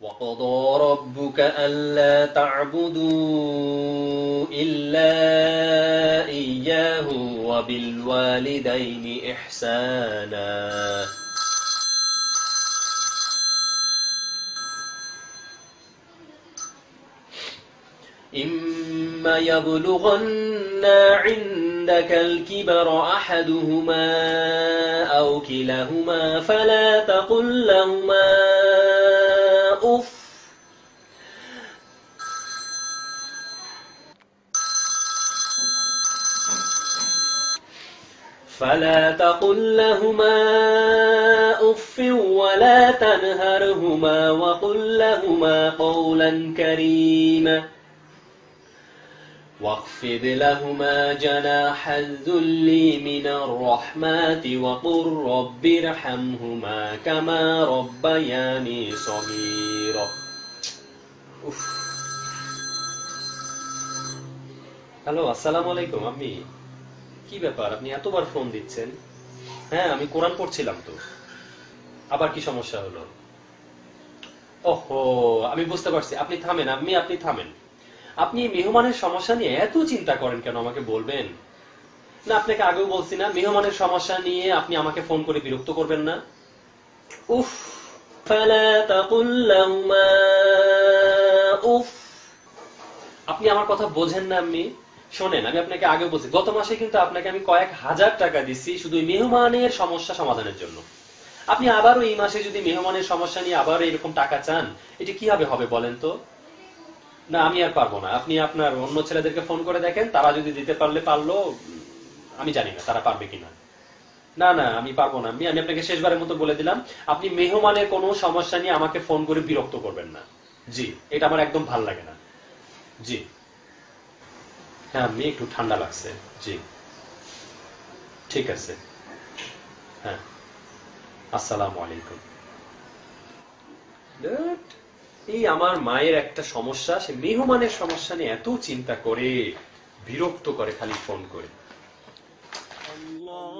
وقضى ربك ألا تعبدوا إلا إياه وبالوالدين إحسانا إما يبلغن عندك الكبر أحدهما أو كلاهما فلا تقل لهما أف ولا تنهرهما وقل لهما قولا كريما واخفض لهما جناح الذل من الرحمة وقل رب ارحمهما كما ربياني صغيرا hello, আসসালামু আলাইকুম। আপনি কি ব্যাপার, আপনি এতবার ফোন দিচ্ছেন? হ্যাঁ, আমি কোরআন পড়ছিলাম তো। আবার কি সমস্যা হলো? ওহো, আমি বুঝতে পারছি। আপনি থামেন, আপনি থামেন। আপনি মেহমানের সমস্যা নিয়ে এত চিন্তা করেন কেন, আমাকে বলবেন না? আপনাকে আগেও বলছি না, মেহমানের সমস্যা নিয়ে আপনি আমাকে ফোন করে বিরক্ত করবেন না। উফ, ফালা তাকুল লাহুমা উফ। আপনি আমার কথা বোঝেন না। আপনি শোনেন, আমি আপনাকে আগে বলছি, গত মাসে কিন্তু আপনাকে আমি কয়েক হাজার টাকা দিচ্ছি শুধু মেহমানের সমস্যা সমাধানের জন্য। আপনি আবারও এই মাসে যদি মেহমানের সমস্যা নিয়ে আবারও এরকম টাকা চান, এটা কিভাবে হবে বলেন তো? না, আমি আর পারবো না। আপনি আপনার অন্য ছেলেদেরকে ফোন করে দেখেন, তারা যদি দিতে পারলো, আমি জানি না তারা পারবে কিনা। না না, আমি পারবো না। আমি আপনাকে শেষবারের মতো বলে দিলাম, আপনি মেহমানের কোনো সমস্যা নিয়ে আমাকে ফোন করে বিরক্ত করবেন না। জি, এটা আমার একদম ভাল লাগে না। জি হ্যাঁ, আমি একটু ঠান্ডা লাগছে। জি ঠিক আছে। হ্যাঁ, আসসালামু আলাইকুম। এই আমার মায়ের একটা সমস্যা, সে মেহমানের সমস্যা নিয়ে এত চিন্তা করে, বিরক্ত করে খালি ফোন করে। আল্লাহ